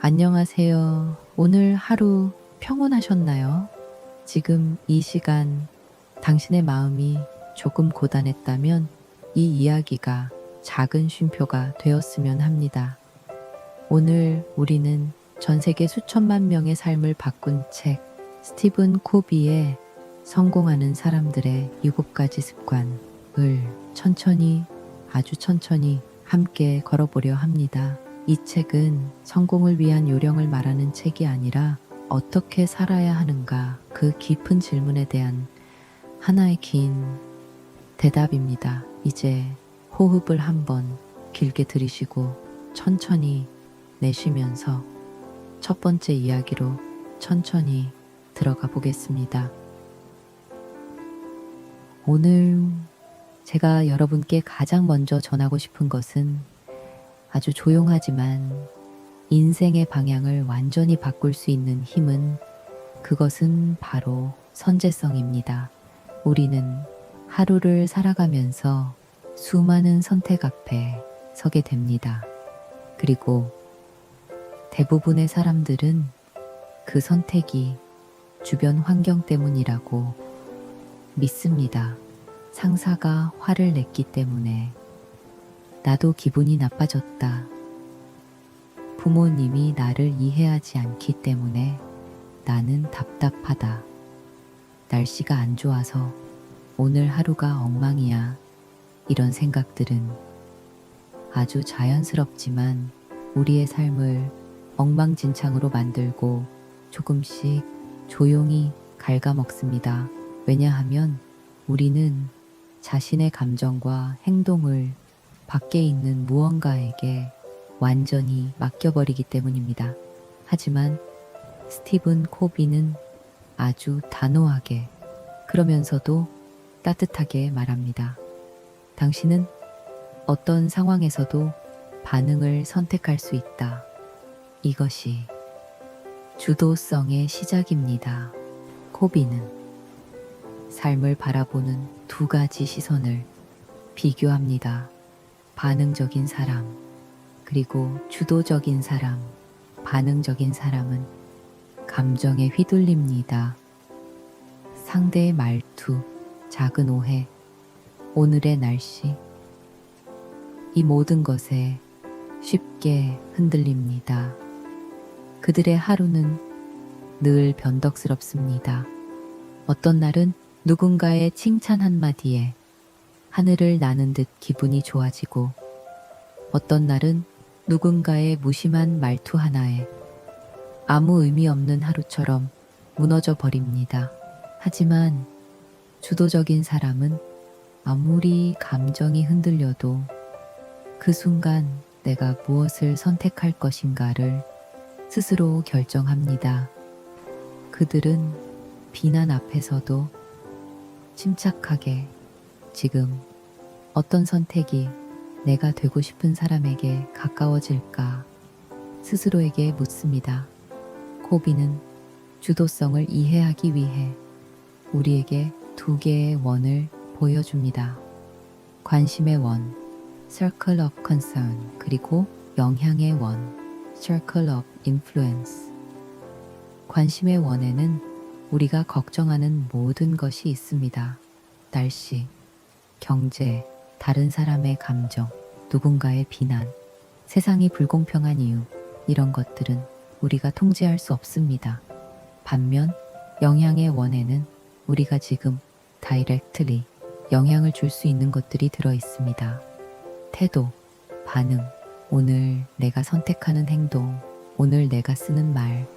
안녕하세요. 오늘 하루 평온하셨나요? 지금 이 시간 당신의 마음이 조금 고단했다면 이 이야기가 작은 쉼표가 되었으면 합니다. 오늘 우리는 전 세계 수천만 명의 삶을 바꾼 책 스티븐 코비의 성공하는 사람들의 7가지 습관을 천천히 아주 천천히 함께 걸어보려 합니다. 이 책은 성공을 위한 요령을 말하는 책이 아니라 어떻게 살아야 하는가 그 깊은 질문에 대한 하나의 긴 대답입니다. 이제 호흡을 한번 길게 들이쉬고 천천히 내쉬면서 첫 번째 이야기로 천천히 들어가 보겠습니다. 오늘 제가 여러분께 가장 먼저 전하고 싶은 것은 아주 조용하지만 인생의 방향을 완전히 바꿀 수 있는 힘은 그것은 바로 선제성입니다. 우리는 하루를 살아가면서 수많은 선택 앞에 서게 됩니다. 그리고 대부분의 사람들은 그 선택이 주변 환경 때문이라고 믿습니다. 상사가 화를 냈기 때문에 나도 기분이 나빠졌다. 부모님이 나를 이해하지 않기 때문에 나는 답답하다. 날씨가 안 좋아서 오늘 하루가 엉망이야. 이런 생각들은 아주 자연스럽지만 우리의 삶을 엉망진창으로 만들고 조금씩 조용히 갉아먹습니다. 왜냐하면 우리는 자신의 감정과 행동을 밖에 있는 무언가에게 완전히 맡겨버리기 때문입니다. 하지만 스티븐 코비는 아주 단호하게 그러면서도 따뜻하게 말합니다. 당신은 어떤 상황에서도 반응을 선택할 수 있다. 이것이 주도성의 시작입니다. 코비는 삶을 바라보는 2가지 시선을 비교합니다. 반응적인 사람, 그리고 주도적인 사람. 반응적인 사람은 감정에 휘둘립니다. 상대의 말투, 작은 오해, 오늘의 날씨, 이 모든 것에 쉽게 흔들립니다. 그들의 하루는 늘 변덕스럽습니다. 어떤 날은 누군가의 칭찬 한마디에 하늘을 나는 듯 기분이 좋아지고 어떤 날은 누군가의 무심한 말투 하나에 아무 의미 없는 하루처럼 무너져 버립니다. 하지만 주도적인 사람은 아무리 감정이 흔들려도 그 순간 내가 무엇을 선택할 것인가를 스스로 결정합니다. 그들은 비난 앞에서도 침착하게 지금 어떤 선택이 내가 되고 싶은 사람에게 가까워질까 스스로에게 묻습니다. 코비는 주도성을 이해하기 위해 우리에게 2개의 원을 보여줍니다. 관심의 원, Circle of Concern, 그리고 영향의 원, Circle of Influence. 관심의 원에는 우리가 걱정하는 모든 것이 있습니다. 날씨, 경제, 다른 사람의 감정, 누군가의 비난, 세상이 불공평한 이유, 이런 것들은 우리가 통제할 수 없습니다. 반면 영향의 원에는 우리가 지금 directly 영향을 줄 수 있는 것들이 들어 있습니다. 태도, 반응, 오늘 내가 선택하는 행동, 오늘 내가 쓰는 말.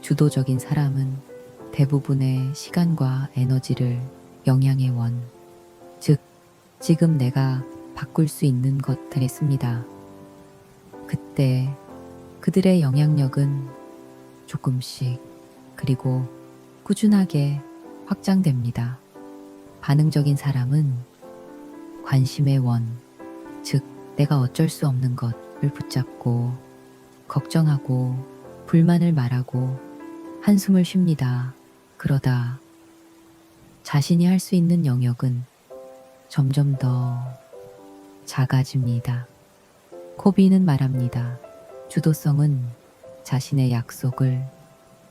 주도적인 사람은 대부분의 시간과 에너지를 영향의 원, 즉 지금 내가 바꿀 수 있는 것들에 씁니다. 그때 그들의 영향력은 조금씩 그리고 꾸준하게 확장됩니다. 반응적인 사람은 관심의 원, 즉 내가 어쩔 수 없는 것을 붙잡고 걱정하고 불만을 말하고 한숨을 쉽니다. 그러다 자신이 할 수 있는 영역은 점점 더 작아집니다. 코비는 말합니다. 주도성은 자신의 약속을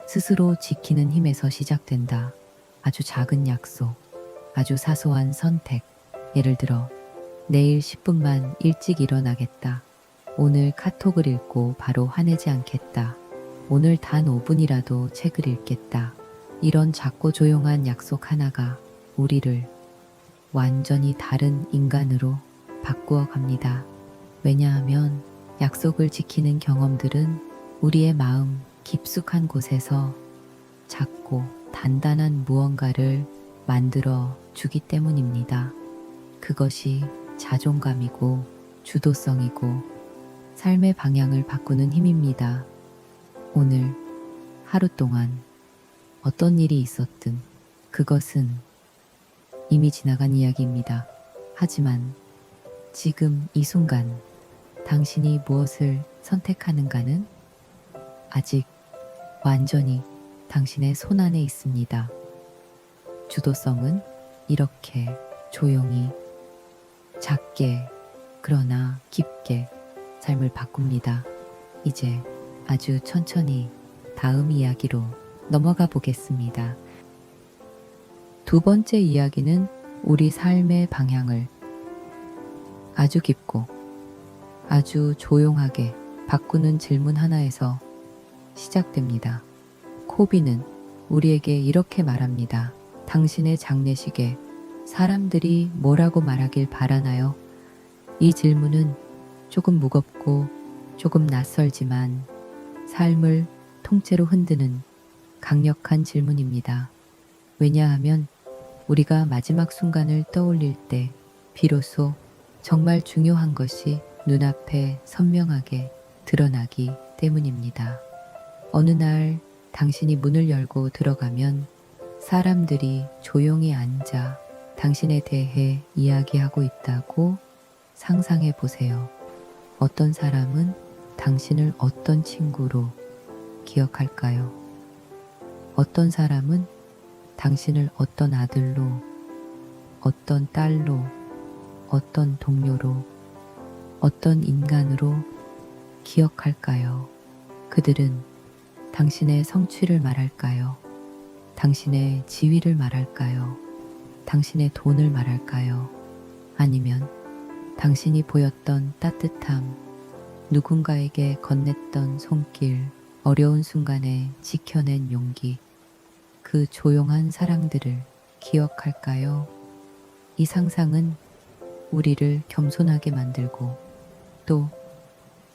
스스로 지키는 힘에서 시작된다. 아주 작은 약속, 아주 사소한 선택. 예를 들어, 내일 10분만 일찍 일어나겠다. 오늘 카톡을 읽고 바로 화내지 않겠다. 오늘 단 5분이라도 책을 읽겠다. 이런 작고 조용한 약속 하나가 우리를 완전히 다른 인간으로 바꾸어 갑니다. 왜냐하면 약속을 지키는 경험들은 우리의 마음 깊숙한 곳에서 작고 단단한 무언가를 만들어 주기 때문입니다. 그것이 자존감이고 주도성이고 삶의 방향을 바꾸는 힘입니다. 오늘 하루 동안 어떤 일이 있었든 그것은 이미 지나간 이야기입니다. 하지만 지금 이 순간 당신이 무엇을 선택하는가는 아직 완전히 당신의 손안에 있습니다. 주도성은 이렇게 조용히, 작게, 그러나 깊게 삶을 바꿉니다. 이제 아주 천천히 다음 이야기로 넘어가 보겠습니다. 두 번째 이야기는 우리 삶의 방향을 아주 깊고 아주 조용하게 바꾸는 질문 하나에서 시작됩니다. 코비는 우리에게 이렇게 말합니다. 당신의 장례식에 사람들이 뭐라고 말하길 바라나요? 이 질문은 조금 무겁고 조금 낯설지만 삶을 통째로 흔드는 강력한 질문입니다. 왜냐하면 우리가 마지막 순간을 떠올릴 때 비로소 정말 중요한 것이 눈앞에 선명하게 드러나기 때문입니다. 어느 날 당신이 문을 열고 들어가면 사람들이 조용히 앉아 당신에 대해 이야기하고 있다고 상상해 보세요. 어떤 사람은 당신을 어떤 친구로 기억할까요? 어떤 사람은 당신을 어떤 아들로, 어떤 딸로, 어떤 동료로, 어떤 인간으로 기억할까요? 그들은 당신의 성취를 말할까요? 당신의 지위를 말할까요? 당신의 돈을 말할까요? 아니면 당신이 보였던 따뜻함, 누군가에게 건넸던 손길, 어려운 순간에 지켜낸 용기, 그 조용한 사랑들을 기억할까요? 이 상상은 우리를 겸손하게 만들고 또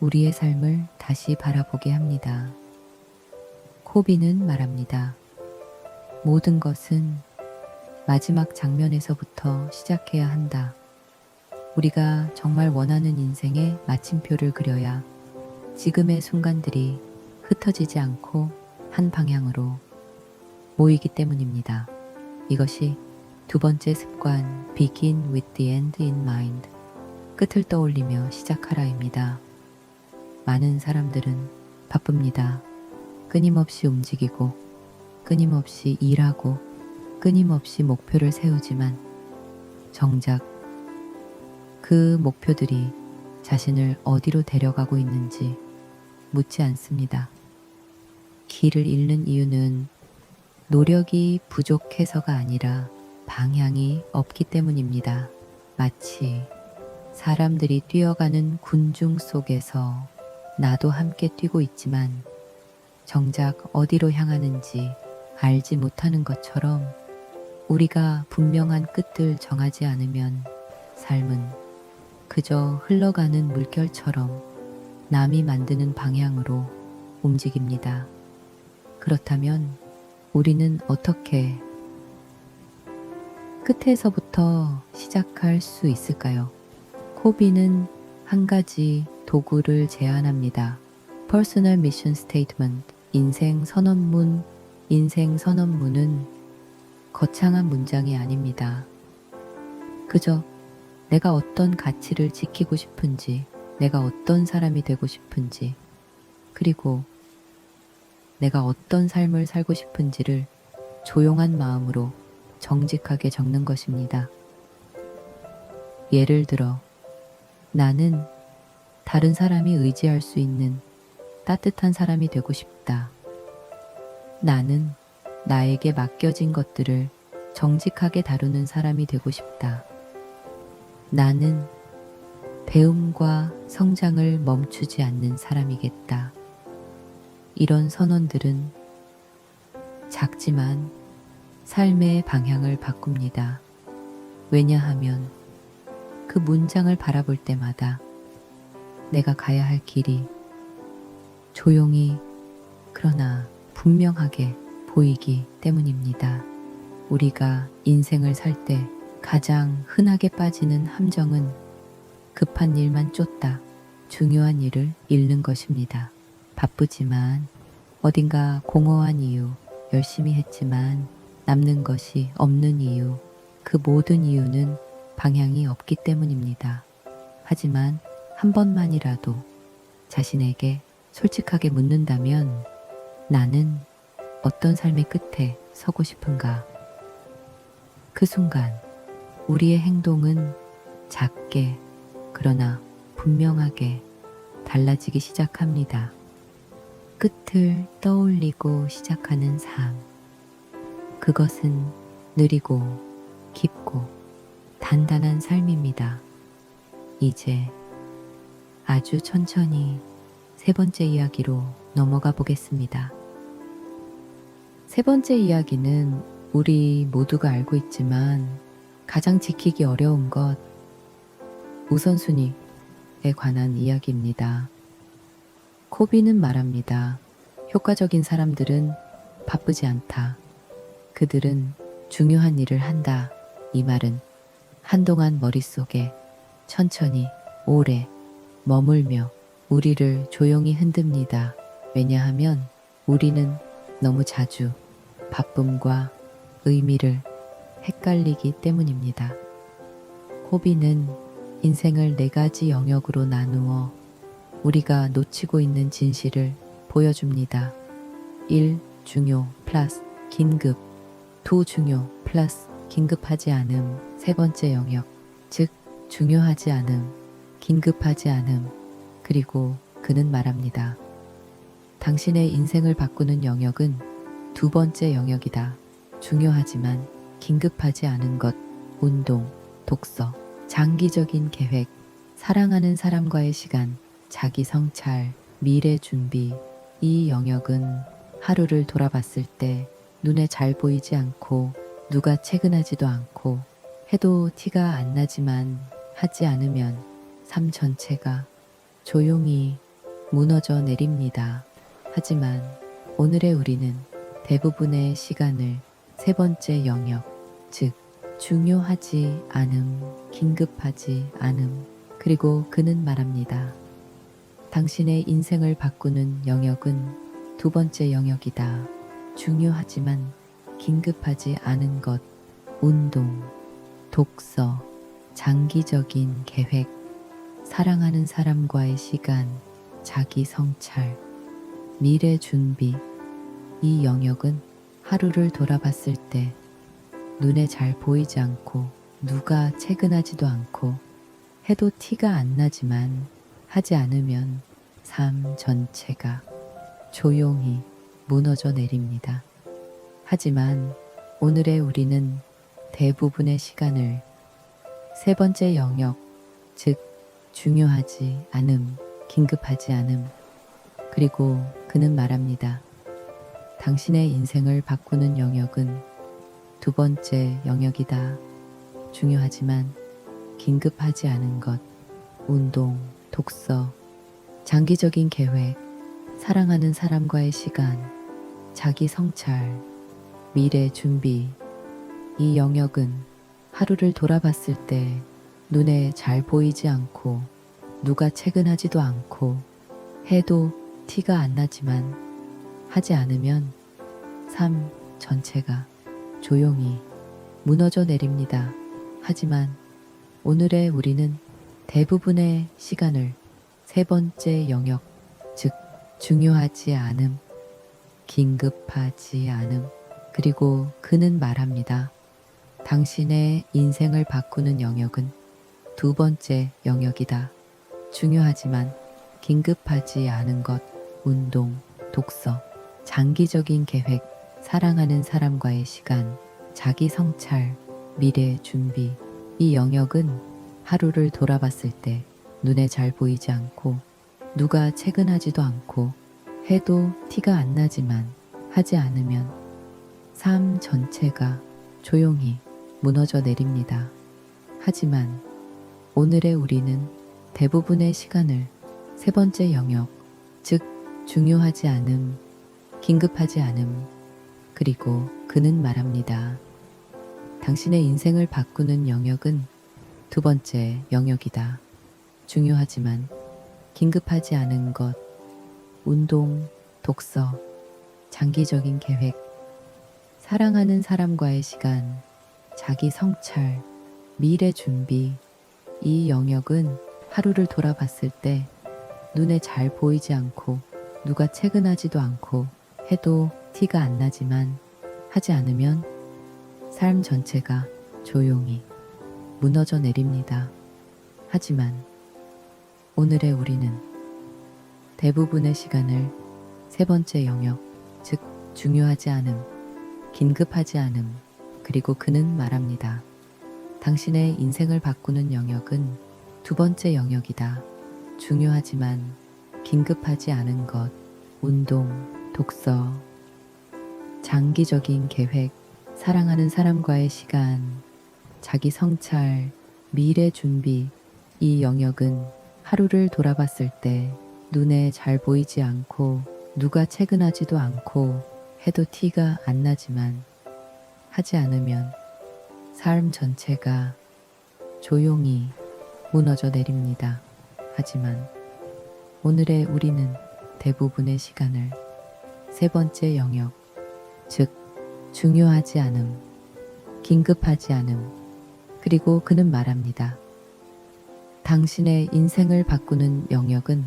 우리의 삶을 다시 바라보게 합니다. 코비는 말합니다. 모든 것은 마지막 장면에서부터 시작해야 한다. 우리가 정말 원하는 인생의 마침표를 그려야 지금의 순간들이 흩어지지 않고 한 방향으로 모이기 때문입니다. 이것이 두 번째 습관, Begin with the end in mind. 끝을 떠올리며 시작하라입니다. 많은 사람들은 바쁩니다. 끊임없이 움직이고, 끊임없이 일하고, 끊임없이 목표를 세우지만 정작 그 목표들이 자신을 어디로 데려가고 있는지 묻지 않습니다. 길을 잃는 이유는 노력이 부족해서가 아니라 방향이 없기 때문입니다. 마치 사람들이 뛰어가는 군중 속에서 나도 함께 뛰고 있지만 정작 어디로 향하는지 알지 못하는 것처럼 우리가 분명한 끝을 정하지 않으면 삶은 그저 흘러가는 물결처럼 남이 만드는 방향으로 움직입니다. 그렇다면 우리는 어떻게 끝에서부터 시작할 수 있을까요? 코비는 한 가지 도구를 제안합니다. Personal Mission Statement, 인생 선언문. 인생 선언문은 거창한 문장이 아닙니다. 그저 내가 어떤 가치를 지키고 싶은지, 내가 어떤 사람이 되고 싶은지, 그리고 내가 어떤 삶을 살고 싶은지를 조용한 마음으로 정직하게 적는 것입니다. 예를 들어, 나는 다른 사람이 의지할 수 있는 따뜻한 사람이 되고 싶다. 나는 나에게 맡겨진 것들을 정직하게 다루는 사람이 되고 싶다. 나는 배움과 성장을 멈추지 않는 사람이겠다. 이런 선언들은 작지만 삶의 방향을 바꿉니다. 왜냐하면 그 문장을 바라볼 때마다 내가 가야 할 길이 조용히 그러나 분명하게 보이기 때문입니다. 우리가 인생을 살 때 가장 흔하게 빠지는 함정은 급한 일만 쫓다 중요한 일을 잃는 것입니다. 바쁘지만 어딘가 공허한 이유, 열심히 했지만 남는 것이 없는 이유, 그 모든 이유는 방향이 없기 때문입니다. 하지만 한 번만이라도 자신에게 솔직하게 묻는다면 나는 어떤 삶의 끝에 서고 싶은가? 그 순간 우리의 행동은 작게 그러나 분명하게 달라지기 시작합니다. 끝을 떠올리고 시작하는 삶. 그것은 느리고 깊고 단단한 삶입니다. 이제 아주 천천히 세 번째 이야기로 넘어가 보겠습니다. 세 번째 이야기는 우리 모두가 알고 있지만 가장 지키기 어려운 것, 우선순위에 관한 이야기입니다. 코비는 말합니다. 효과적인 사람들은 바쁘지 않다. 그들은 중요한 일을 한다. 이 말은 한동안 머릿속에 천천히 오래 머물며 우리를 조용히 흔듭니다. 왜냐하면 우리는 너무 자주 바쁨과 의미를 헷갈리기 때문입니다. 코비는 인생을 4가지 영역으로 나누어 우리가 놓치고 있는 진실을 보여줍니다. 1. 중요 플러스 긴급 2. 중요 플러스 긴급하지 않음 3번째 영역, 즉 중요하지 않음, 긴급하지 않음. 그리고 그는 말합니다. 당신의 인생을 바꾸는 영역은 2번째 영역이다. 중요하지만 긴급하지 않은 것, 운동, 독서, 장기적인 계획, 사랑하는 사람과의 시간, 자기 성찰, 미래 준비. 이 영역은 하루를 돌아봤을 때 눈에 잘 보이지 않고 누가 체근하지도 않고 해도 티가 안 나지만 하지 않으면 삶 전체가 조용히 무너져 내립니다. 하지만 오늘의 우리는 대부분의 시간을 3번째 영역, 즉 중요하지 않음, 긴급하지 않음. 그리고 그는 말합니다. 당신의 인생을 바꾸는 영역은 2번째 영역이다. 중요하지만 긴급하지 않은 것, 운동, 독서, 장기적인 계획, 사랑하는 사람과의 시간, 자기 성찰, 미래 준비. 이 영역은 하루를 돌아봤을 때 눈에 잘 보이지 않고 누가 체근하지도 않고 해도 티가 안 나지만 하지 않으면 삶 전체가 조용히 무너져 내립니다. 하지만 오늘의 우리는 대부분의 시간을 3번째 영역, 즉 중요하지 않음, 긴급하지 않음. 그리고 그는 말합니다. 당신의 인생을 바꾸는 영역은 2번째 영역이다. 중요하지만 긴급하지 않은 것, 운동, 독서, 장기적인 계획, 사랑하는 사람과의 시간, 자기 성찰, 미래 준비. 이 영역은 하루를 돌아봤을 때 눈에 잘 보이지 않고 누가 체근하지도 않고 해도 티가 안 나지만 하지 않으면 삶 전체가 조용히 무너져 내립니다. 하지만 오늘의 우리는 대부분의 시간을 3번째 영역, 즉 중요하지 않음, 긴급하지 않음. 그리고 그는 말합니다. 당신의 인생을 바꾸는 영역은 2번째 영역이다. 중요하지만 긴급하지 않은 것, 운동, 독서, 장기적인 계획, 사랑하는 사람과의 시간, 자기 성찰, 미래 준비. 이 영역은 하루를 돌아봤을 때 눈에 잘 보이지 않고 누가 체근하지도 않고 해도 티가 안 나지만 하지 않으면 삶 전체가 조용히 무너져 내립니다. 하지만 오늘의 우리는 대부분의 시간을 세 번째 영역, 즉 중요하지 않음, 긴급하지 않음, 그리고 그는 말합니다. 당신의 인생을 바꾸는 영역은 두 번째 영역이다. 중요하지만 긴급하지 않은 것, 운동, 독서, 장기적인 계획, 사랑하는 사람과의 시간, 자기 성찰, 미래 준비. 이 영역은 하루를 돌아봤을 때 눈에 잘 보이지 않고 누가 체근하지도 않고 해도 티가 안 나지만 하지 않으면 삶 전체가 조용히 무너져 내립니다. 하지만 오늘의 우리는 대부분의 시간을 세 번째 영역, 즉 중요하지 않음, 긴급하지 않음, 그리고 그는 말합니다. 당신의 인생을 바꾸는 영역은 두 번째 영역이다. 중요하지만 긴급하지 않은 것, 운동, 독서, 장기적인 계획, 사랑하는 사람과의 시간, 자기 성찰, 미래 준비. 이 영역은 하루를 돌아봤을 때 눈에 잘 보이지 않고 누가 체근하지도 않고 해도 티가 안 나지만 하지 않으면 삶 전체가 조용히 무너져 내립니다. 하지만 오늘의 우리는 대부분의 시간을 세 번째 영역, 즉 중요하지 않음, 긴급하지 않음, 그리고 그는 말합니다. 당신의 인생을 바꾸는 영역은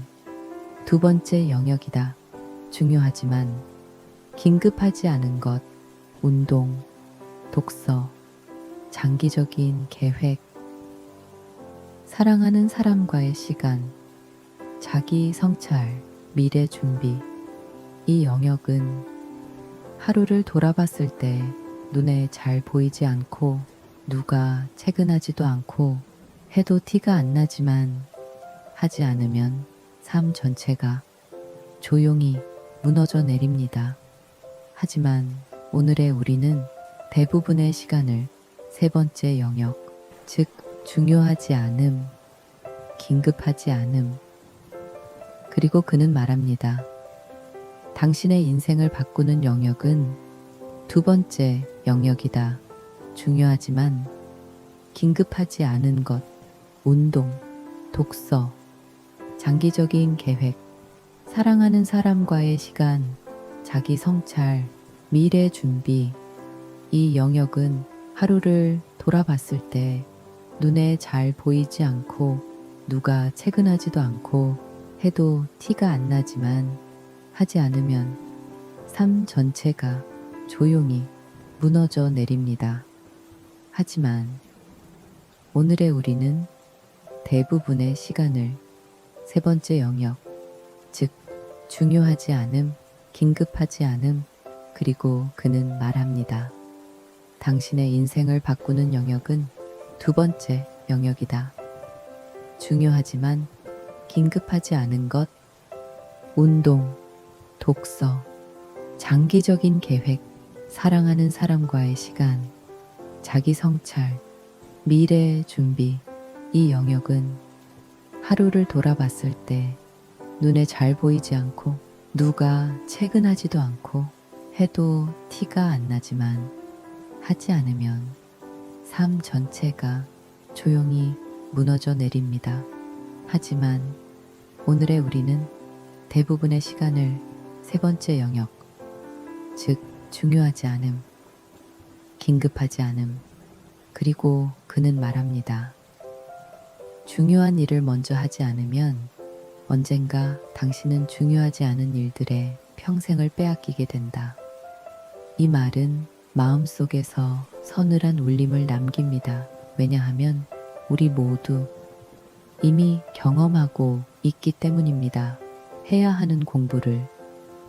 두 번째 영역이다. 중요하지만 긴급하지 않은 것, 운동, 독서, 장기적인 계획, 사랑하는 사람과의 시간, 자기 성찰, 미래 준비. 이 영역은 하루를 돌아봤을 때 눈에 잘 보이지 않고 누가 체근하지도 않고 해도 티가 안 나지만 하지 않으면 삶 전체가 조용히 무너져 내립니다. 하지만 오늘의 우리는 대부분의 시간을 세 번째 영역, 즉 중요하지 않음, 긴급하지 않음, 그리고 그는 말합니다. 당신의 인생을 바꾸는 영역은 두 번째 영역이다. 중요하지만 긴급하지 않은 것, 운동, 독서, 장기적인 계획, 사랑하는 사람과의 시간, 자기 성찰, 미래 준비. 이 영역은 하루를 돌아봤을 때 눈에 잘 보이지 않고 누가 체근하지도 않고 해도 티가 안 나지만 하지 않으면 삶 전체가 조용히 무너져 내립니다. 하지만 오늘의 우리는 대부분의 시간을 세 번째 영역, 즉 중요하지 않음, 긴급하지 않음, 그리고 그는 말합니다. 당신의 인생을 바꾸는 영역은 두 번째 영역이다. 중요하지만 긴급하지 않은 것, 운동, 독서, 장기적인 계획, 사랑하는 사람과의 시간, 자기 성찰, 미래 준비. 이 영역은 하루를 돌아봤을 때 눈에 잘 보이지 않고 누가 체근하지도 않고 해도 티가 안 나지만 하지 않으면 삶 전체가 조용히 무너져 내립니다. 하지만 오늘의 우리는 대부분의 시간을 세 번째 영역, 즉 중요하지 않음, 긴급하지 않음, 그리고 그는 말합니다. 중요한 일을 먼저 하지 않으면 언젠가 당신은 중요하지 않은 일들에 평생을 빼앗기게 된다. 이 말은 마음속에서 서늘한 울림을 남깁니다. 왜냐하면 우리 모두 이미 경험하고 있기 때문입니다. 해야 하는 공부를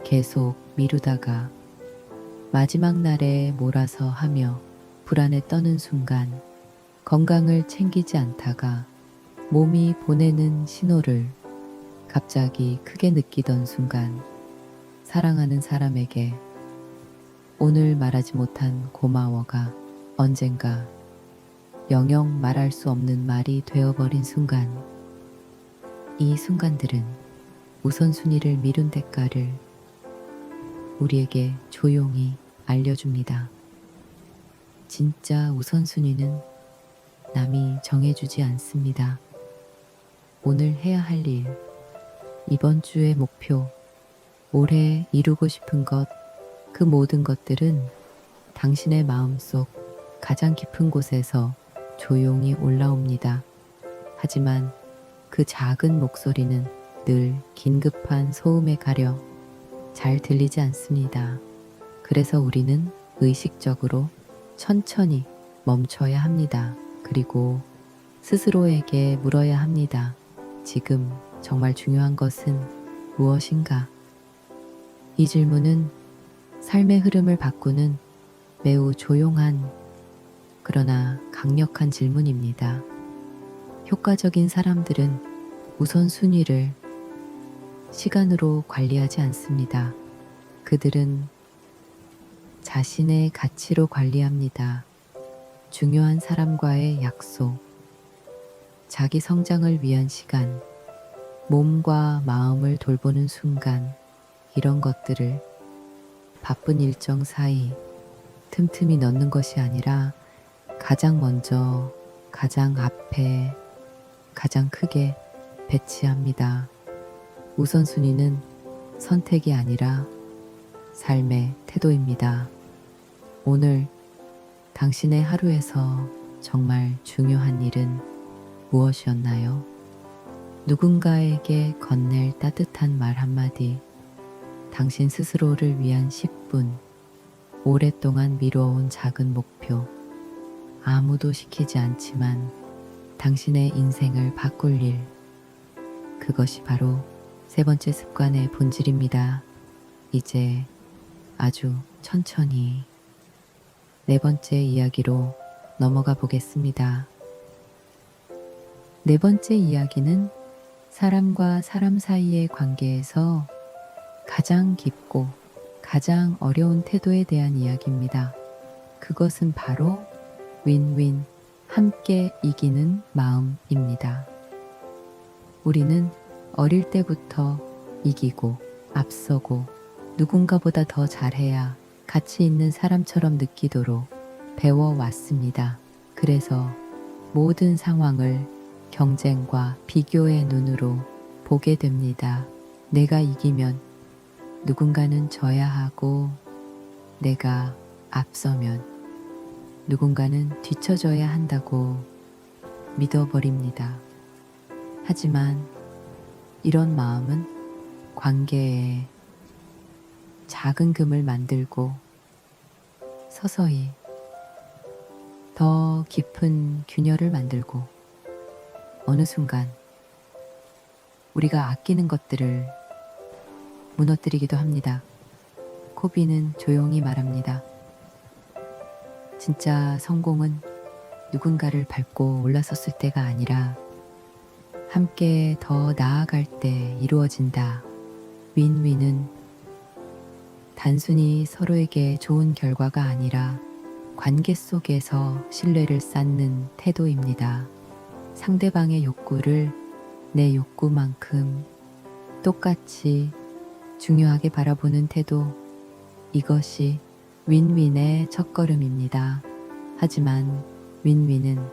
계속 미루다가 마지막 날에 몰아서 하며 불안에 떠는 순간 건강을 챙기지 않다가 몸이 보내는 신호를 갑자기 크게 느끼던 순간 사랑하는 사람에게 오늘 말하지 못한 고마워가 언젠가 영영 말할 수 없는 말이 되어버린 순간, 이 순간들은 우선순위를 미룬 대가를 우리에게 조용히 알려줍니다. 진짜 우선순위는 남이 정해주지 않습니다. 오늘 해야 할 일, 이번 주의 목표, 올해 이루고 싶은 것, 그 모든 것들은 당신의 마음속 가장 깊은 곳에서 조용히 올라옵니다. 하지만 그 작은 목소리는 늘 긴급한 소음에 가려 잘 들리지 않습니다. 그래서 우리는 의식적으로 천천히 멈춰야 합니다. 그리고 스스로에게 물어야 합니다. 지금 정말 중요한 것은 무엇인가? 이 질문은 삶의 흐름을 바꾸는 매우 조용한 그러나 강력한 질문입니다. 효과적인 사람들은 우선순위를 시간으로 관리하지 않습니다. 그들은 자신의 가치로 관리합니다. 중요한 사람과의 약속, 자기 성장을 위한 시간, 몸과 마음을 돌보는 순간, 이런 것들을 바쁜 일정 사이 틈틈이 넣는 것이 아니라 가장 먼저, 가장 앞에, 가장 크게 배치합니다. 우선순위는 선택이 아니라 삶의 태도입니다. 오늘 당신의 하루에서 정말 중요한 일은 무엇이었나요? 누군가에게 건넬 따뜻한 말 한마디, 당신 스스로를 위한 10분, 오랫동안 미뤄온 작은 목표, 아무도 시키지 않지만 당신의 인생을 바꿀 일, 그것이 바로 세 번째 습관의 본질입니다. 이제 아주 천천히 네 번째 이야기로 넘어가 보겠습니다. 네 번째 이야기는 사람과 사람 사이의 관계에서 가장 깊고 가장 어려운 태도에 대한 이야기입니다. 그것은 바로 윈윈, 함께 이기는 마음입니다. 우리는 어릴 때부터 이기고 앞서고 누군가보다 더 잘해야 가치 있는 사람처럼 느끼도록 배워왔습니다. 그래서 모든 상황을 경쟁과 비교의 눈으로 보게 됩니다. 내가 이기면 누군가는 져야 하고, 내가 앞서면 누군가는 뒤처져야 한다고 믿어버립니다. 하지만 이런 마음은 관계에 작은 금을 만들고 서서히 더 깊은 균열을 만들고 어느 순간 우리가 아끼는 것들을 무너뜨리기도 합니다. 코비는 조용히 말합니다. 진짜 성공은 누군가를 밟고 올라섰을 때가 아니라 함께 더 나아갈 때 이루어진다. 윈윈은 단순히 서로에게 좋은 결과가 아니라 관계 속에서 신뢰를 쌓는 태도입니다. 상대방의 욕구를 내 욕구만큼 똑같이 중요하게 바라보는 태도, 이것이 윈윈의 첫걸음입니다. 하지만 윈윈은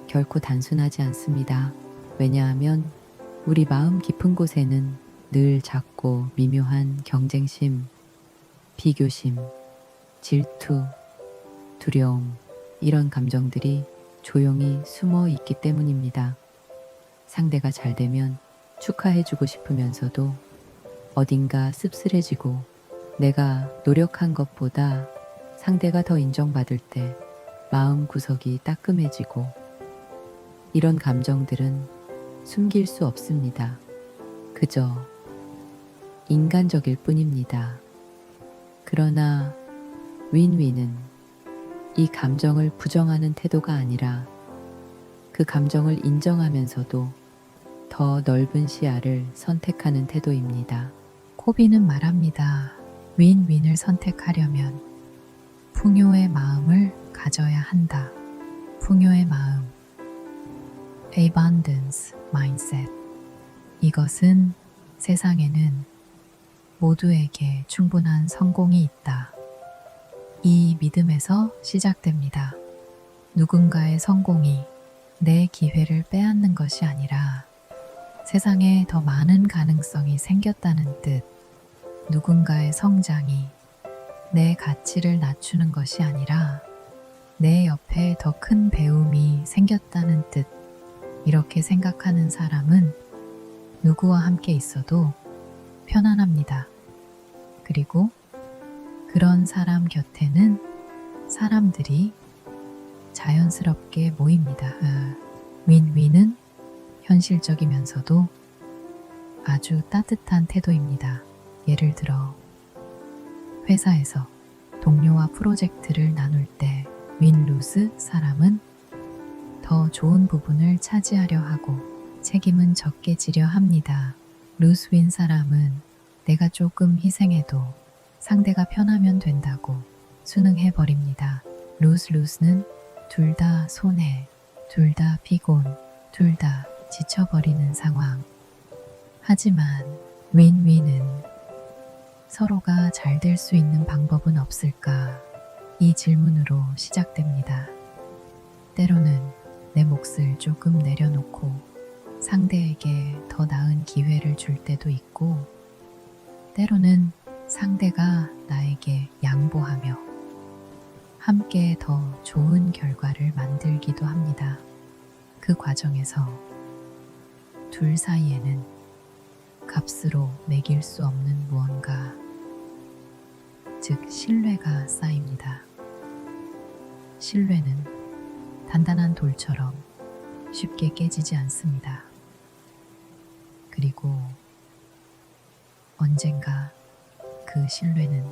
결코 단순하지 않습니다. 왜냐하면 우리 마음 깊은 곳에는 늘 작고 미묘한 경쟁심, 비교심, 질투, 두려움, 이런 감정들이 조용히 숨어 있기 때문입니다. 상대가 잘 되면 축하해주고 싶으면서도 어딘가 씁쓸해지고, 내가 노력한 것보다 상대가 더 인정받을 때 마음 구석이 따끔해지고, 이런 감정들은 숨길 수 없습니다. 그저 인간적일 뿐입니다. 그러나 윈윈은 이 감정을 부정하는 태도가 아니라 그 감정을 인정하면서도 더 넓은 시야를 선택하는 태도입니다. 코비는 말합니다. 윈윈을 선택하려면 풍요의 마음을 가져야 한다. 풍요의 마음, abundance mindset. 이것은 세상에는 모두에게 충분한 성공이 있다. 이 믿음에서 시작됩니다. 누군가의 성공이 내 기회를 빼앗는 것이 아니라 세상에 더 많은 가능성이 생겼다는 뜻. 누군가의 성장이 내 가치를 낮추는 것이 아니라 내 옆에 더 큰 배움이 생겼다는 뜻. 이렇게 생각하는 사람은 누구와 함께 있어도 편안합니다. 그리고 그런 사람 곁에는 사람들이 자연스럽게 모입니다. 윈윈은 현실적이면서도 아주 따뜻한 태도입니다. 예를 들어 회사에서 동료와 프로젝트를 나눌 때 윈루스 사람은 더 좋은 부분을 차지하려 하고 책임은 적게 지려 합니다. 루스윈 사람은 내가 조금 희생해도 상대가 편하면 된다고 순응해버립니다. 루스는 둘 다 손해, 둘 다 피곤, 둘 다 지쳐버리는 상황. 하지만 윈윈은 서로가 잘 될 수 있는 방법은 없을까? 이 질문으로 시작됩니다. 때로는 내 몫을 조금 내려놓고 상대에게 더 나은 기회를 줄 때도 있고, 때로는 상대가 나에게 양보하며 함께 더 좋은 결과를 만들기도 합니다. 그 과정에서 둘 사이에는 값으로 매길 수 없는 무언가, 즉 신뢰가 쌓입니다. 신뢰는 단단한 돌처럼 쉽게 깨지지 않습니다. 그리고 언젠가 그 신뢰는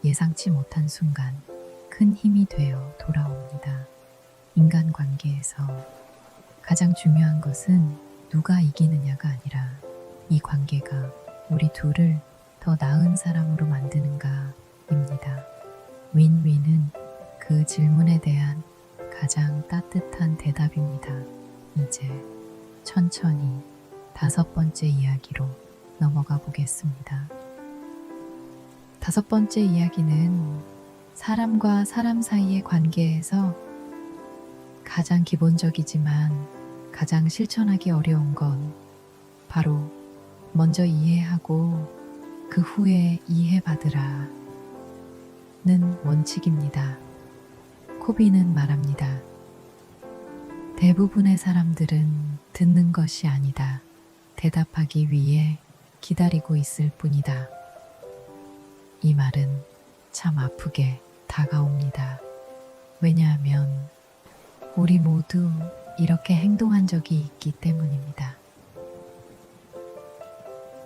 예상치 못한 순간 큰 힘이 되어 돌아옵니다. 인간관계에서 가장 중요한 것은 누가 이기느냐가 아니라 이 관계가 우리 둘을 더 나은 사람으로 만드는가입니다. 윈윈은 그 질문에 대한 가장 따뜻한 대답입니다. 이제 천천히 5번째 이야기로 넘어가 보겠습니다. 5번째 이야기는 사람과 사람 사이의 관계에서 가장 기본적이지만 가장 실천하기 어려운 건 바로 먼저 이해하고 그 후에 이해받으라 는 원칙입니다. 코비는 말합니다. 대부분의 사람들은 듣는 것이 아니다. 대답하기 위해 기다리고 있을 뿐이다. 이 말은 참 아프게 다가옵니다. 왜냐하면 우리 모두 이렇게 행동한 적이 있기 때문입니다.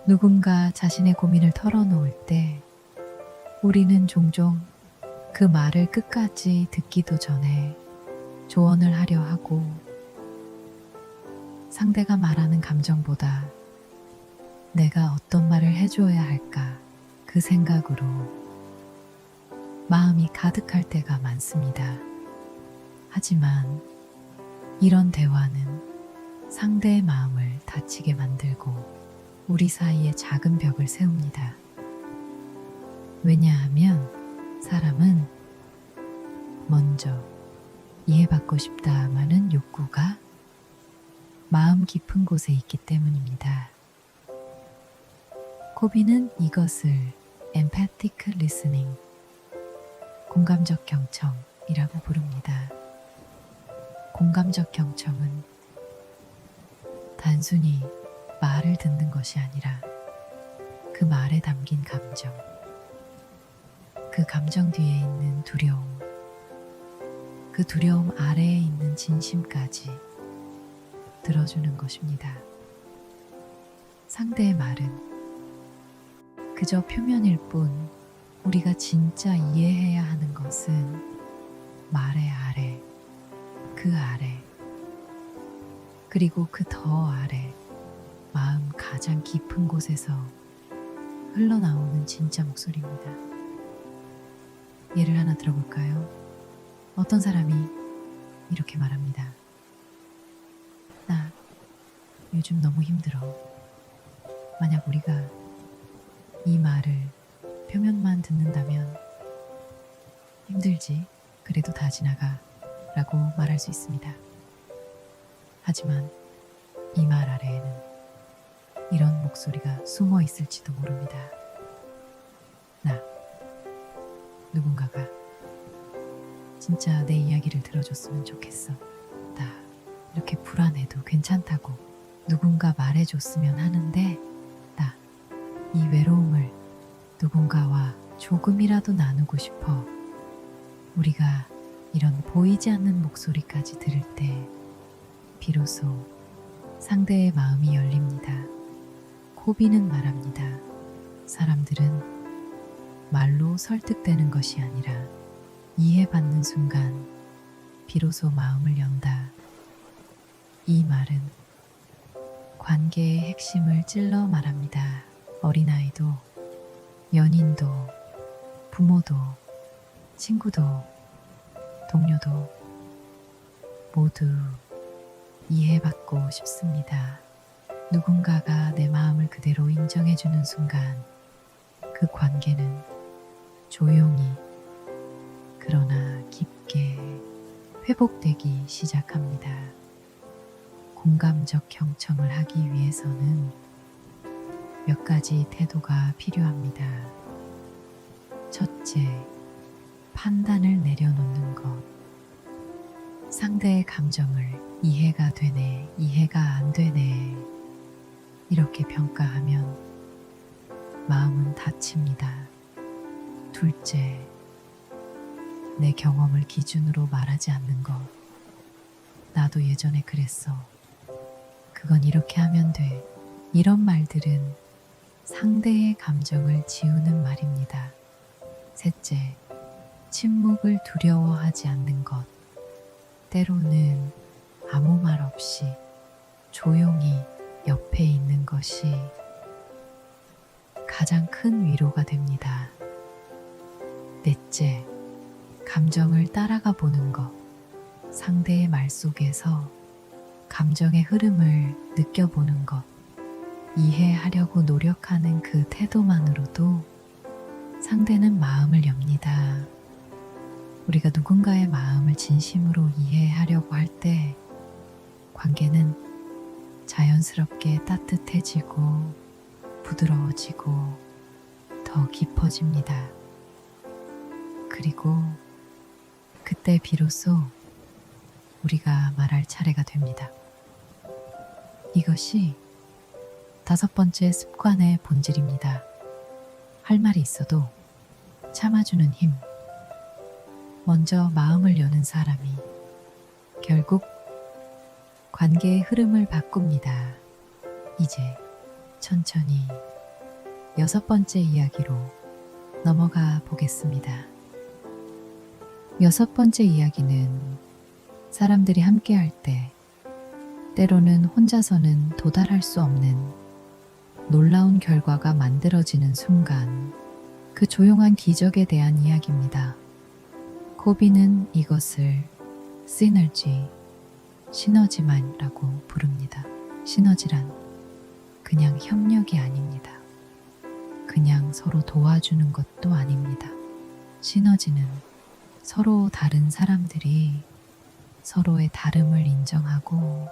누군가 자신의 고민을 털어놓을 때 우리는 종종 그 말을 끝까지 듣기도 전에 조언을 하려 하고, 상대가 말하는 감정보다 내가 어떤 말을 해줘야 할까 그 생각으로 마음이 가득할 때가 많습니다. 하지만 이런 대화는 상대의 마음을 다치게 만들고 우리 사이에 작은 벽을 세웁니다. 왜냐하면 사람은 먼저 이해받고 싶다마는 욕구가 마음 깊은 곳에 있기 때문입니다. 코비는 이것을 empathic listening, 공감적 경청이라고 부릅니다. 공감적 경청은 단순히 말을 듣는 것이 아니라 그 말에 담긴 감정, 그 감정 뒤에 있는 두려움, 그 두려움 아래에 있는 진심까지 들어주는 것입니다. 상대의 말은 그저 표면일 뿐 우리가 진짜 이해해야 하는 것은 말의 아래, 그 아래, 그리고 그 더 아래, 마음 가장 깊은 곳에서 흘러나오는 진짜 목소리입니다. 예를 하나 들어볼까요? 어떤 사람이 이렇게 말합니다. 나 요즘 너무 힘들어. 만약 우리가 이 말을 표면만 듣는다면 힘들지, 그래도 다 지나가 라고 말할 수 있습니다. 하지만 이 말 아래에는 이런 목소리가 숨어 있을지도 모릅니다. 나, 누군가가 진짜 내 이야기를 들어줬으면 좋겠어. 나 이렇게 불안해도 괜찮다고 누군가 말해줬으면 하는데, 나 이 외로움을 누군가와 조금이라도 나누고 싶어. 우리가 이런 보이지 않는 목소리까지 들을 때 비로소 상대의 마음이 열립니다. 코비는 말합니다. 사람들은 말로 설득되는 것이 아니라 이해받는 순간 비로소 마음을 연다. 이 말은 관계의 핵심을 찔러 말합니다. 어린아이도, 연인도, 부모도, 친구도, 동료도 모두 이해받고 싶습니다. 누군가가 내 마음을 그대로 인정해주는 순간 그 관계는 조용히 그러나 깊게 회복되기 시작합니다. 공감적 경청을 하기 위해서는 몇 가지 태도가 필요합니다. 첫째, 판단을 내려놓는 것. 상대의 감정을 이해가 되네, 이해가 안 되네, 이렇게 평가하면 마음은 다칩니다. 둘째, 내 경험을 기준으로 말하지 않는 것. 나도 예전에 그랬어. 그건 이렇게 하면 돼. 이런 말들은 상대의 감정을 지우는 말입니다. 셋째, 침묵을 두려워하지 않는 것. 때로는 아무 말 없이 조용히 옆에 있는 것이 가장 큰 위로가 됩니다. 넷째, 감정을 따라가 보는 것. 상대의 말 속에서 감정의 흐름을 느껴보는 것. 이해하려고 노력하는 그 태도만으로도 상대는 마음을 엽니다. 우리가 누군가의 마음을 진심으로 이해하려고 할 때 관계는 자연스럽게 따뜻해지고 부드러워지고 더 깊어집니다. 그리고 그때 비로소 우리가 말할 차례가 됩니다. 이것이 5번째 습관의 본질입니다. 할 말이 있어도 참아주는 힘. 먼저 마음을 여는 사람이 결국 관계의 흐름을 바꿉니다. 이제 천천히 6번째 이야기로 넘어가 보겠습니다. 6번째 이야기는 사람들이 함께할 때 때로는 혼자서는 도달할 수 없는 놀라운 결과가 만들어지는 순간, 그 조용한 기적에 대한 이야기입니다. 코비는 이것을 시너지만이라고 부릅니다. 시너지란 그냥 협력이 아닙니다. 그냥 서로 도와주는 것도 아닙니다. 시너지는 서로 다른 사람들이 서로의 다름을 인정하고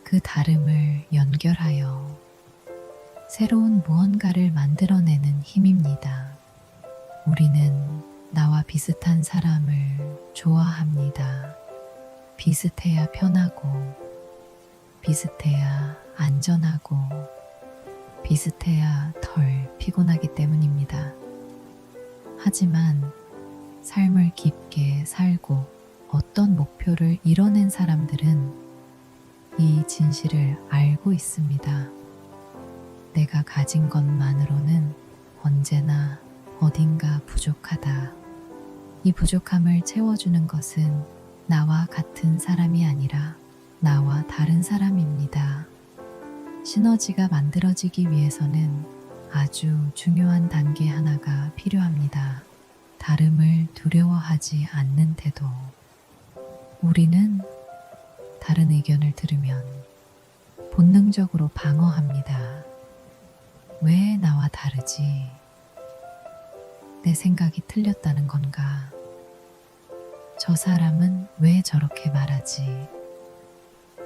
그 다름을 연결하여 새로운 무언가를 만들어내는 힘입니다. 우리는 나와 비슷한 사람을 좋아합니다. 비슷해야 편하고, 비슷해야 안전하고, 비슷해야 덜 피곤하기 때문입니다. 하지만 삶을 깊게 살고 어떤 목표를 이뤄낸 사람들은 이 진실을 알고 있습니다. 내가 가진 것만으로는 언제나 어딘가 부족하다. 이 부족함을 채워주는 것은 나와 같은 사람이 아니라 나와 다른 사람입니다. 시너지가 만들어지기 위해서는 아주 중요한 단계 하나가 필요합니다. 다름을 두려워하지 않는 태도. 우리는 다른 의견을 들으면 본능적으로 방어합니다. 왜 나와 다르지? 내 생각이 틀렸다는 건가? 저 사람은 왜 저렇게 말하지?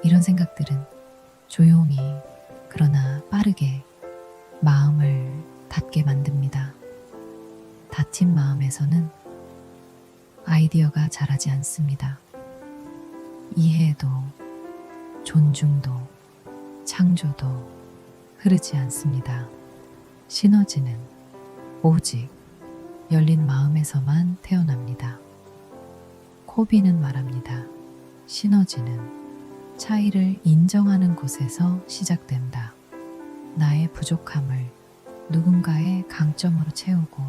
이런 생각들은 조용히 그러나 빠르게 마음을 닫게 만듭니다. 닫힌 마음에서는 아이디어가 자라지 않습니다. 이해도, 존중도, 창조도 흐르지 않습니다. 시너지는 오직 열린 마음에서만 태어납니다. 코비는 말합니다. 시너지는 차이를 인정하는 곳에서 시작된다. 나의 부족함을 누군가의 강점으로 채우고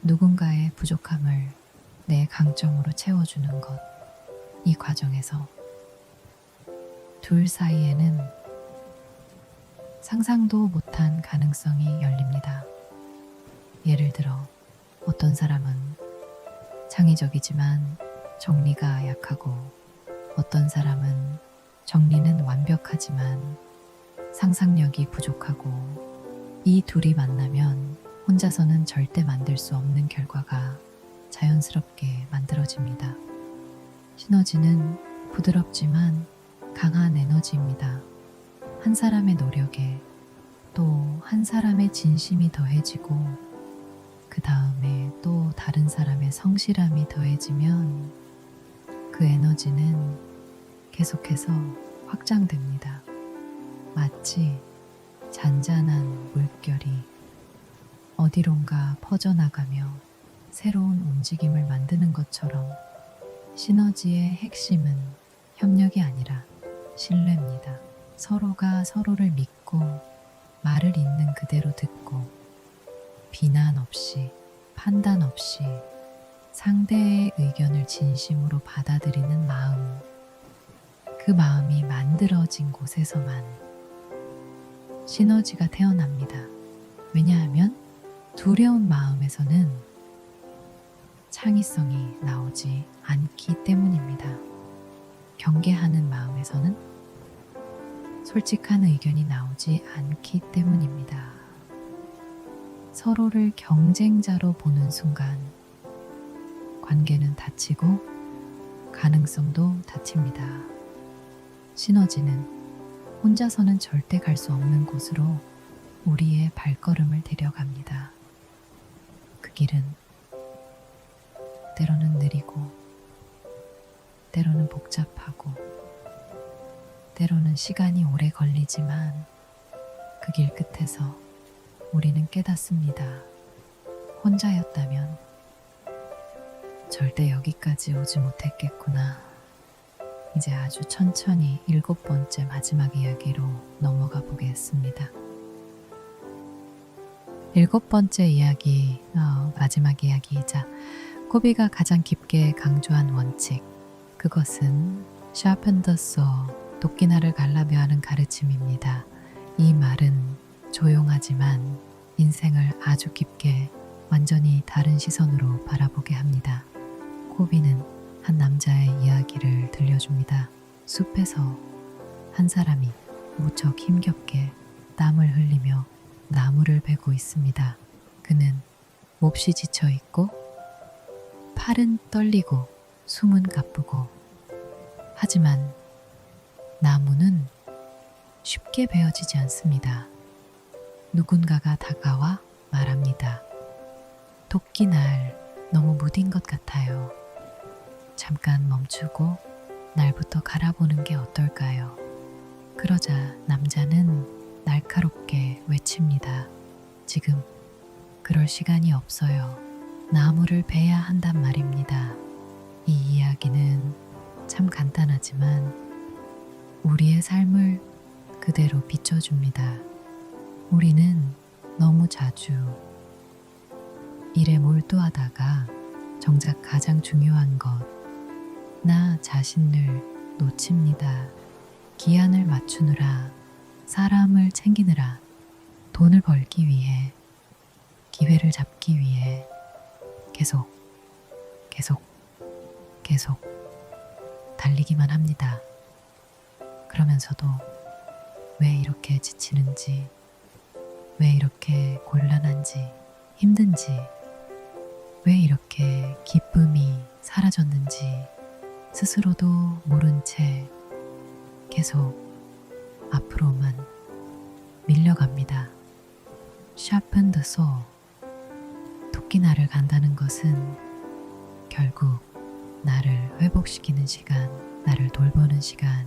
누군가의 부족함을 내 강점으로 채워주는 것. 이 과정에서 둘 사이에는 상상도 못한 가능성이 열립니다. 예를 들어 어떤 사람은 창의적이지만 정리가 약하고 어떤 사람은 정리는 완벽하지만 상상력이 부족하고 이 둘이 만나면 혼자서는 절대 만들 수 없는 결과가 자연스럽게 만들어집니다. 시너지는 부드럽지만 강한 에너지입니다. 한 사람의 노력에 또 한 사람의 진심이 더해지고 그 다음에 또 다른 사람의 성실함이 더해지면 그 에너지는 계속해서 확장됩니다. 마치 잔잔한 물결이 어디론가 퍼져나가며 새로운 움직임을 만드는 것처럼 시너지의 핵심은 협력이 아니라 신뢰입니다. 서로가 서로를 믿고 말을 있는 그대로 듣고 비난 없이 판단 없이 상대의 의견을 진심으로 받아들이는 마음. 그 마음이 만들어진 곳에서만 시너지가 태어납니다. 왜냐하면 두려운 마음에서는 창의성이 나오지 않기 때문입니다. 경계하는 마음에서는 솔직한 의견이 나오지 않기 때문입니다. 서로를 경쟁자로 보는 순간 관계는 닫히고 가능성도 닫힙니다. 시너지는 혼자서는 절대 갈 수 없는 곳으로 우리의 발걸음을 데려갑니다. 그 길은 때로는 느리고 때로는 복잡하고 때로는 시간이 오래 걸리지만 그 길 끝에서 우리는 깨닫습니다. 혼자였다면 절대 여기까지 오지 못했겠구나. 이제 아주 천천히 7번째 마지막 이야기로 넘어가 보겠습니다. 7번째 이야기, 마지막 이야기이자 코비가 가장 깊게 강조한 원칙, 그것은 sharpen the saw, 도끼날을 갈라며 하는 가르침입니다. 이 말은 조용하지만 인생을 아주 깊게 완전히 다른 시선으로 바라보게 합니다. 코비는 한 남자의 이야기를 들려줍니다. 숲에서 한 사람이 무척 힘겹게 땀을 흘리며 나무를 베고 있습니다. 그는 몹시 지쳐 있고 팔은 떨리고 숨은 가쁘고 하지만 나무는 쉽게 베어지지 않습니다. 누군가가 다가와 말합니다. 도끼날 너무 무딘 것 같아요. 잠깐 멈추고 날부터 갈아보는 게 어떨까요? 그러자 남자는 날카롭게 외칩니다. 지금 그럴 시간이 없어요. 나무를 베야 한단 말입니다. 이 이야기는 참 간단하지만 우리의 삶을 그대로 비춰줍니다. 우리는 너무 자주 일에 몰두하다가 정작 가장 중요한 것, 나 자신을 놓칩니다. 기한을 맞추느라, 사람을 챙기느라, 돈을 벌기 위해, 기회를 잡기 위해 계속 달리기만 합니다. 그러면서도 왜 이렇게 지치는지, 왜 이렇게 곤란한지, 힘든지, 왜 이렇게 기쁨이 사라졌는지 스스로도 모른 채 계속 앞으로만 밀려갑니다. Sharpen the soul. 토끼날을 간다는 것은 결국 나를 회복시키는 시간, 나를 돌보는 시간을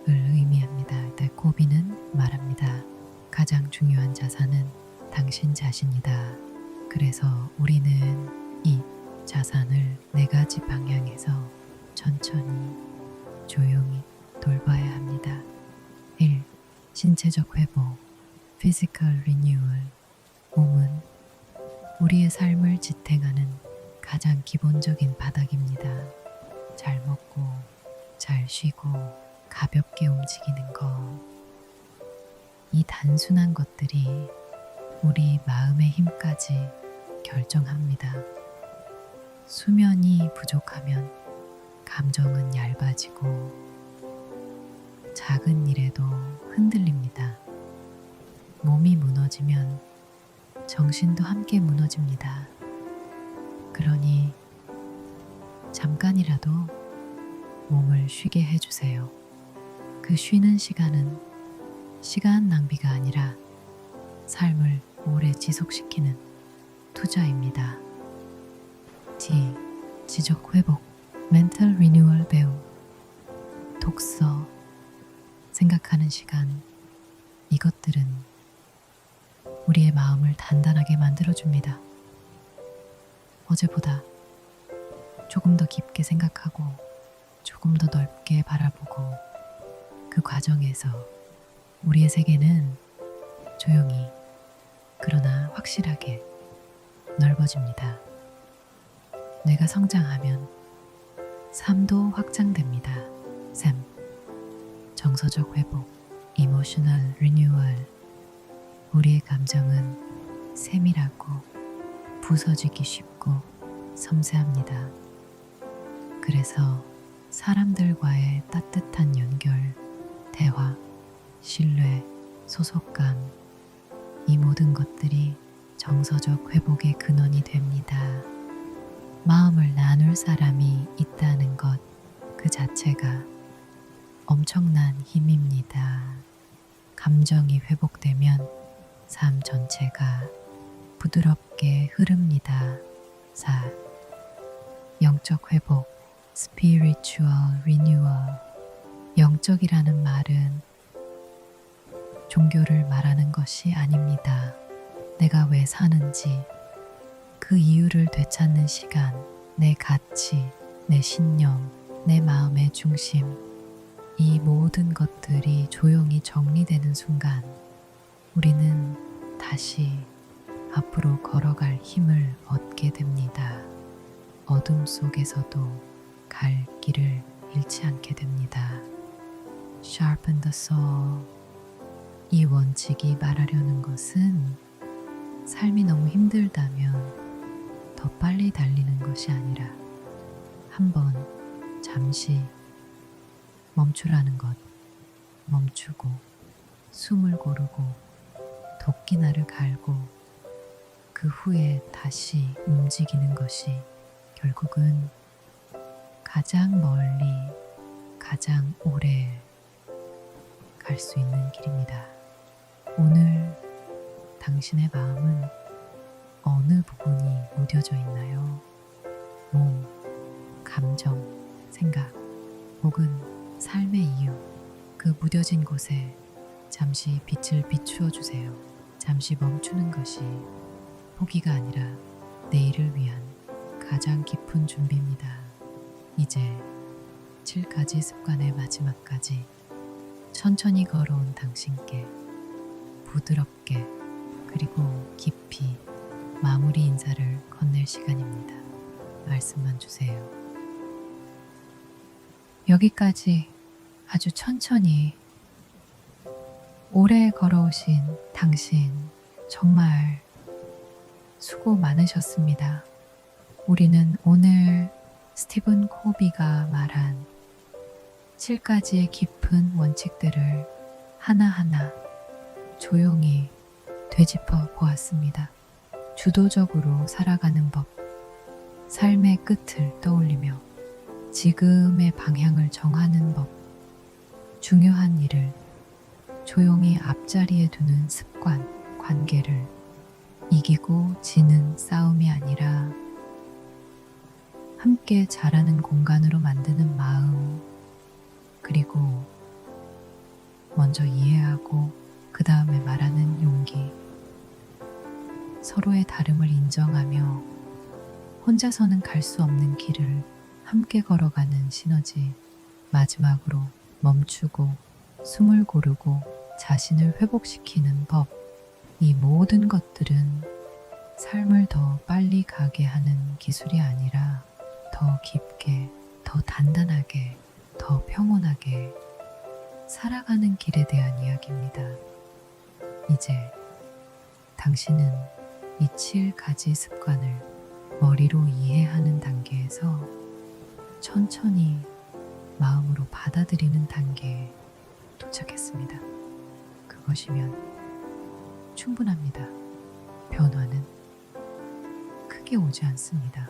의미합니다. 때 코비는 말합니다. 가장 중요한 자산은 당신 자신이다. 그래서 우리는 이 자산을 4가지 방향에서 천천히 조용히 돌봐야 합니다. 1. 신체적 회복, physical renewal. 몸은 우리의 삶을 지탱하는 가장 기본적인 바닥입니다. 잘 먹고, 잘 쉬고, 가볍게 움직이는 것. 이 단순한 것들이 우리 마음의 힘까지 결정합니다. 수면이 부족하면 감정은 얇아지고 작은 일에도 흔들립니다. 몸이 무너지면 정신도 함께 무너집니다. 그러니 잠깐이라도 몸을 쉬게 해주세요. 그 쉬는 시간은 시간 낭비가 아니라 삶을 오래 지속시키는 투자입니다. D. 지적 회복, mental renewal 배움. 독서, 생각하는 시간. 이것들은 우리의 마음을 단단하게 만들어줍니다. 어제보다 조금 더 깊게 생각하고 조금 더 넓게 바라보고 그 과정에서 우리의 세계는 조용히 그러나 확실하게 넓어집니다. 뇌가 성장하면 삶도 확장됩니다. 3. 정서적 회복, emotional renewal. 우리의 감정은 세밀하고 부서지기 쉽고 섬세합니다. 그래서 사람들과의 따뜻한 연결, 대화, 신뢰, 소속감, 이 모든 것들이 정서적 회복의 근원이 됩니다. 마음을 나눌 사람이 있다는 것 그 자체가 엄청난 힘입니다. 감정이 회복되면 삶 전체가 부드럽게 흐릅니다. 4. 영적 회복, spiritual renewal. 영적이라는 말은 종교를 말하는 것이 아닙니다. 내가 왜 사는지, 그 이유를 되찾는 시간, 내 가치, 내 신념, 내 마음의 중심, 이 모든 것들이 조용히 정리되는 순간 우리는 다시 앞으로 걸어갈 힘을 얻게 됩니다. 어둠 속에서도 갈 길을 잃지 않게 됩니다. Sharpen the soul. 이 원칙이 말하려는 것은 삶이 너무 힘들다면 더 빨리 달리는 것이 아니라 한번 잠시 멈추라는 것, 멈추고 숨을 고르고 도끼날을 갈고 그 후에 다시 움직이는 것이 결국은 가장 멀리, 가장 오래 갈 수 있는 길입니다. 오늘 당신의 마음은 어느 부분이 무뎌져 있나요? 몸, 감정, 생각, 혹은 삶의 이유, 그 무뎌진 곳에 잠시 빛을 비추어 주세요. 잠시 멈추는 것이 포기가 아니라 내일을 위한 가장 깊은 준비입니다. 이제 7가지 습관의 마지막까지 천천히 걸어온 당신께 부드럽게 그리고 깊이 마무리 인사를 건넬 시간입니다. 말씀만 주세요. 여기까지 아주 천천히 오래 걸어오신 당신 정말 수고 많으셨습니다. 우리는 오늘 스티븐 코비가 말한 7가지의 깊은 원칙들을 하나하나 조용히 되짚어 보았습니다. 주도적으로 살아가는 법, 삶의 끝을 떠올리며 지금의 방향을 정하는 법, 중요한 일을 조용히 앞자리에 두는 습관, 관계를 이기고 지는 싸움이 아니라 함께 자라는 공간으로 만드는 마음, 그리고 먼저 이해하고 그 다음에 말하는 용기, 서로의 다름을 인정하며 혼자서는 갈 수 없는 길을 함께 걸어가는 시너지, 마지막으로 멈추고 숨을 고르고 자신을 회복시키는 법, 이 모든 것들은 삶을 더 빨리 가게 하는 기술이 아니라 더 깊게, 더 단단하게, 더 평온하게 살아가는 길에 대한 이야기입니다. 이제 당신은 이 7가지 습관을 머리로 이해하는 단계에서 천천히 마음으로 받아들이는 단계에 도착했습니다. 그것이면 충분합니다. 변화는 크게 오지 않습니다.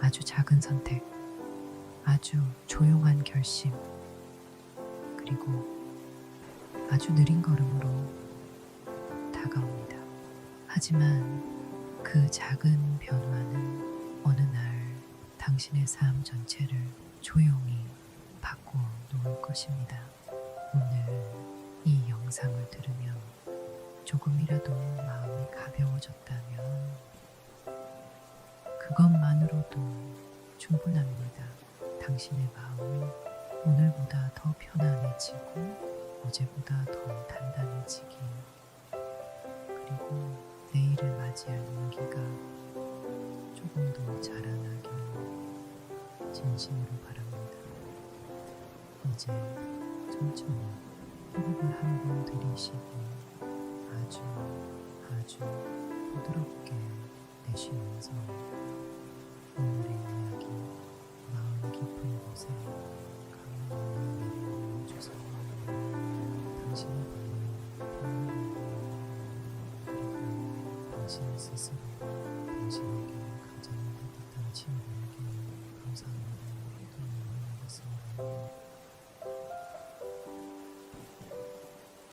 아주 작은 선택, 아주 조용한 결심, 그리고 아주 느린 걸음으로 다가옵니다. 하지만 그 작은 변화는 어느 날 당신의 삶 전체를 조용히 바꿔 놓을 것입니다. 오늘 이 영상을 들으며 조금이라도 마음이 가벼워졌다면 그것만으로도 충분합니다. 당신의 마음이 오늘보다 더 편안해지고 어제보다 더 단단해지기, 그리고 내일을 맞이할 용기가 조금 더 자라나길 진심으로 바랍니다. 이제 천천히 호흡을 한번 들이쉬고 아주 부드럽게 내쉬면서 오늘의 이야기 마음 깊은 곳에 가만히 내려주세요. 당신의 마음 편안하고, 그리고 당신 스스로